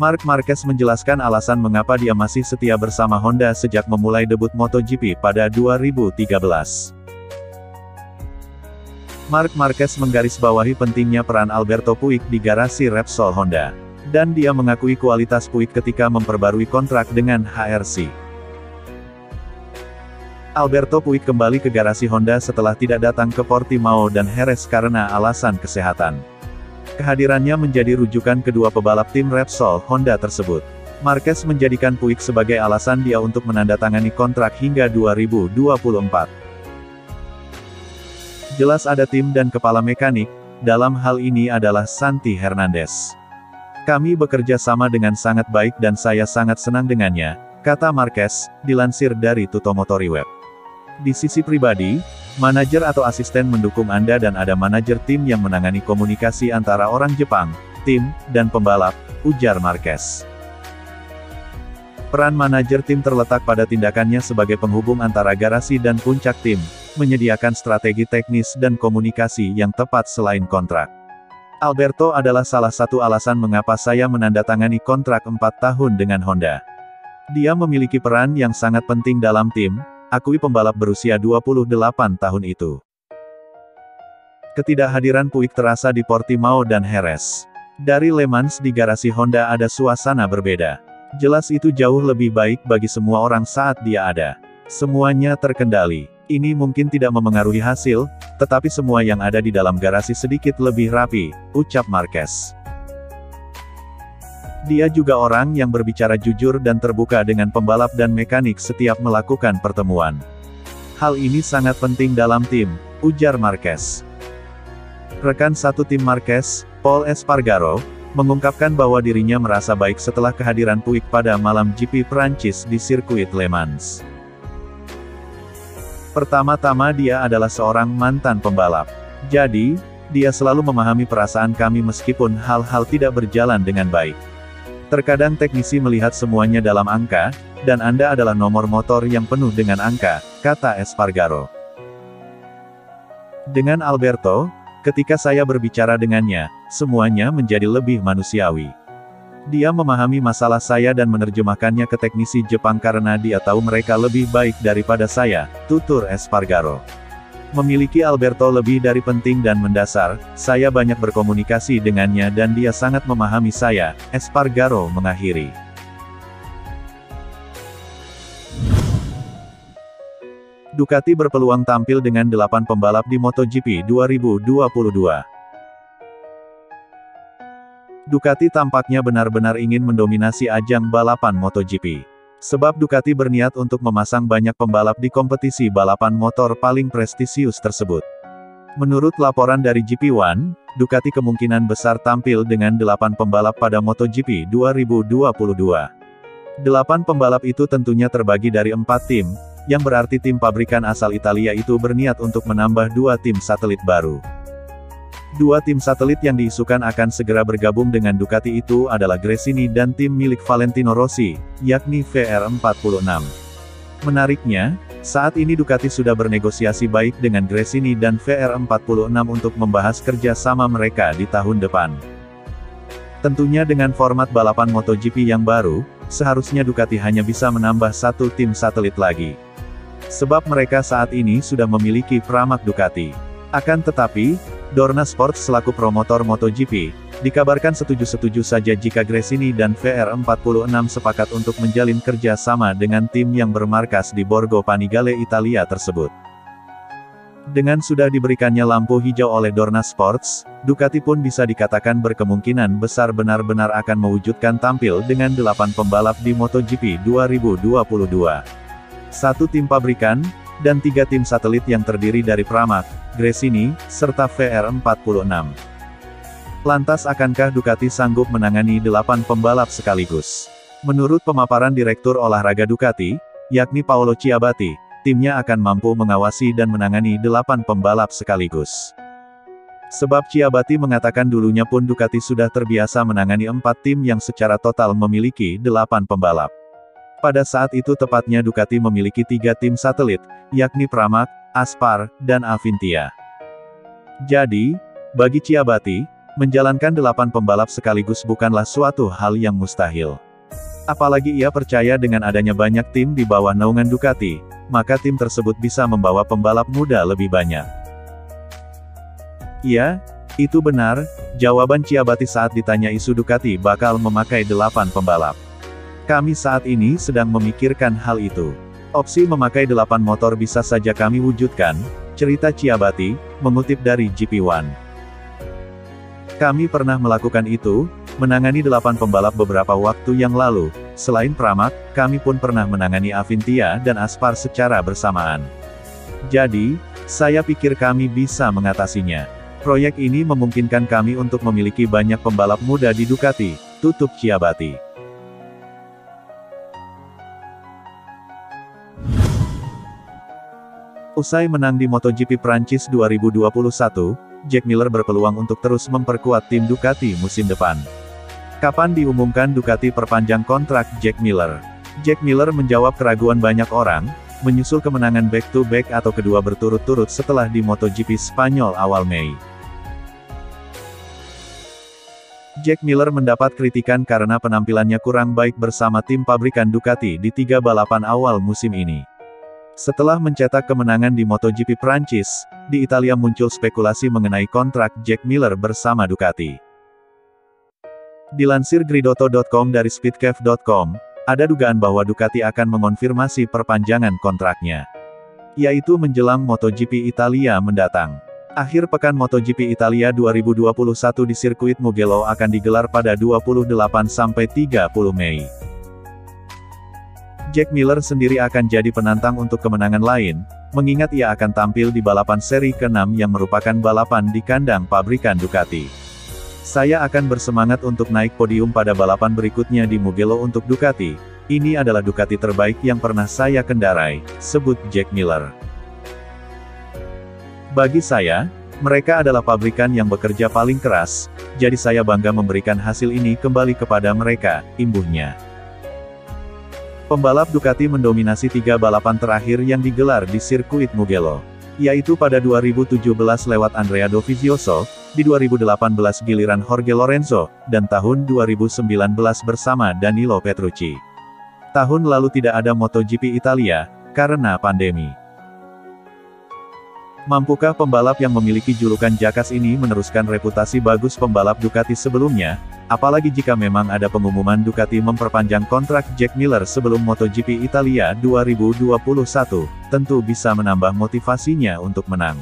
Marc Marquez menjelaskan alasan mengapa dia masih setia bersama Honda sejak memulai debut MotoGP pada 2013. Marc Marquez menggarisbawahi pentingnya peran Alberto Puig di garasi Repsol Honda. Dan dia mengakui kualitas Puig ketika memperbarui kontrak dengan HRC. Alberto Puig kembali ke garasi Honda setelah tidak datang ke Portimao dan Jerez karena alasan kesehatan. Kehadirannya menjadi rujukan kedua pebalap tim Repsol Honda tersebut. Marquez menjadikan Puig sebagai alasan dia untuk menandatangani kontrak hingga 2024. Jelas ada tim dan kepala mekanik, dalam hal ini adalah Santi Hernandez. Kami bekerja sama dengan sangat baik dan saya sangat senang dengannya, kata Marquez, dilansir dari Tuttomotori Web. Di sisi pribadi, manajer atau asisten mendukung Anda dan ada manajer tim yang menangani komunikasi antara orang Jepang, tim, dan pembalap, ujar Marquez. Peran manajer tim terletak pada tindakannya sebagai penghubung antara garasi dan puncak tim, menyediakan strategi teknis dan komunikasi yang tepat selain kontrak. Alberto adalah salah satu alasan mengapa saya menandatangani kontrak 4 tahun dengan Honda. Dia memiliki peran yang sangat penting dalam tim, akui pembalap berusia 28 tahun itu. Ketidakhadiran Puig terasa di Portimao dan Jerez. Dari Le Mans di garasi Honda ada suasana berbeda. Jelas itu jauh lebih baik bagi semua orang saat dia ada. Semuanya terkendali. Ini mungkin tidak memengaruhi hasil, tetapi semua yang ada di dalam garasi sedikit lebih rapi, ucap Marquez. Dia juga orang yang berbicara jujur dan terbuka dengan pembalap dan mekanik setiap melakukan pertemuan. Hal ini sangat penting dalam tim, ujar Marquez. Rekan satu tim Marquez, Pol Espargaro, mengungkapkan bahwa dirinya merasa baik setelah kehadiran Puig pada malam GP Prancis di sirkuit Le Mans. Pertama-tama dia adalah seorang mantan pembalap. Jadi, dia selalu memahami perasaan kami meskipun hal-hal tidak berjalan dengan baik. Terkadang teknisi melihat semuanya dalam angka, dan Anda adalah nomor motor yang penuh dengan angka, kata Espargaro. Dengan Alberto, ketika saya berbicara dengannya, semuanya menjadi lebih manusiawi. Dia memahami masalah saya dan menerjemahkannya ke teknisi Jepang karena dia tahu mereka lebih baik daripada saya, tutur Espargaro. Memiliki Alberto lebih dari penting dan mendasar, saya banyak berkomunikasi dengannya dan dia sangat memahami saya, Espargaro mengakhiri. Ducati berpeluang tampil dengan 8 pembalap di MotoGP 2022. Ducati tampaknya benar-benar ingin mendominasi ajang balapan MotoGP. Sebab Ducati berniat untuk memasang banyak pembalap di kompetisi balapan motor paling prestisius tersebut. Menurut laporan dari GP1, Ducati kemungkinan besar tampil dengan 8 pembalap pada MotoGP 2022. 8 pembalap itu tentunya terbagi dari 4 tim, yang berarti tim pabrikan asal Italia itu berniat untuk menambah 2 tim satelit baru. 2 tim satelit yang diisukan akan segera bergabung dengan Ducati itu adalah Gresini dan tim milik Valentino Rossi, yakni VR46. Menariknya, saat ini Ducati sudah bernegosiasi baik dengan Gresini dan VR46 untuk membahas kerja sama mereka di tahun depan. Tentunya dengan format balapan MotoGP yang baru, seharusnya Ducati hanya bisa menambah 1 tim satelit lagi. Sebab mereka saat ini sudah memiliki Pramac Ducati. Akan tetapi, Dorna Sport selaku promotor MotoGP, dikabarkan setuju-setuju saja jika Gresini dan VR46 sepakat untuk menjalin kerja sama dengan tim yang bermarkas di Borgo Panigale Italia tersebut. Dengan sudah diberikannya lampu hijau oleh Dorna Sports, Ducati pun bisa dikatakan berkemungkinan besar benar-benar akan mewujudkan tampil dengan 8 pembalap di MotoGP 2022. 1 tim pabrikan, dan 3 tim satelit yang terdiri dari Pramac, Gresini, serta VR46. Lantas akankah Ducati sanggup menangani 8 pembalap sekaligus? Menurut pemaparan Direktur Olahraga Ducati, yakni Paolo Ciabatti, timnya akan mampu mengawasi dan menangani 8 pembalap sekaligus. Sebab Ciabatti mengatakan dulunya pun Ducati sudah terbiasa menangani 4 tim yang secara total memiliki 8 pembalap. Pada saat itu tepatnya Ducati memiliki 3 tim satelit, yakni Pramac, Aspar, dan Avintia. Jadi, bagi Ciabatti, Menjalankan 8 pembalap sekaligus bukanlah suatu hal yang mustahil. Apalagi ia percaya dengan adanya banyak tim di bawah naungan Ducati, maka tim tersebut bisa membawa pembalap muda lebih banyak. Ya, itu benar, jawaban Ciabatti saat ditanya isu Ducati bakal memakai 8 pembalap. Kami saat ini sedang memikirkan hal itu. Opsi memakai 8 motor bisa saja kami wujudkan, cerita Ciabatti, mengutip dari GP1. Kami pernah melakukan itu, menangani 8 pembalap beberapa waktu yang lalu. Selain Pramac, kami pun pernah menangani Avintia dan Aspar secara bersamaan. Jadi, saya pikir kami bisa mengatasinya. Proyek ini memungkinkan kami untuk memiliki banyak pembalap muda di Ducati, tutup Ciabatti. Usai menang di MotoGP Prancis 2021, Jack Miller berpeluang untuk terus memperkuat tim Ducati musim depan. Kapan diumumkan Ducati perpanjang kontrak Jack Miller? Jack Miller menjawab keraguan banyak orang, menyusul kemenangan back-to-back atau kedua berturut-turut setelah di MotoGP Spanyol awal Mei. Jack Miller mendapat kritikan karena penampilannya kurang baik bersama tim pabrikan Ducati di 3 balapan awal musim ini. Setelah mencetak kemenangan di MotoGP Prancis, di Italia muncul spekulasi mengenai kontrak Jack Miller bersama Ducati. Dilansir Gridotto.com dari Speedcafe.com, ada dugaan bahwa Ducati akan mengonfirmasi perpanjangan kontraknya, yaitu menjelang MotoGP Italia mendatang. Akhir pekan MotoGP Italia 2021 di sirkuit Mugello akan digelar pada 28–30 Mei. Jack Miller sendiri akan jadi penantang untuk kemenangan lain, mengingat ia akan tampil di balapan seri ke-6 yang merupakan balapan di kandang pabrikan Ducati. Saya akan bersemangat untuk naik podium pada balapan berikutnya di Mugello untuk Ducati. Ini adalah Ducati terbaik yang pernah saya kendarai, sebut Jack Miller. Bagi saya, mereka adalah pabrikan yang bekerja paling keras, jadi saya bangga memberikan hasil ini kembali kepada mereka, imbuhnya. Pembalap Ducati mendominasi 3 balapan terakhir yang digelar di sirkuit Mugello, yaitu pada 2017 lewat Andrea Dovizioso, di 2018 giliran Jorge Lorenzo, dan tahun 2019 bersama Danilo Petrucci. Tahun lalu tidak ada MotoGP Italia, karena pandemi. Mampukah pembalap yang memiliki julukan Jakas ini meneruskan reputasi bagus pembalap Ducati sebelumnya, apalagi jika memang ada pengumuman Ducati memperpanjang kontrak Jack Miller sebelum MotoGP Italia 2021, tentu bisa menambah motivasinya untuk menang.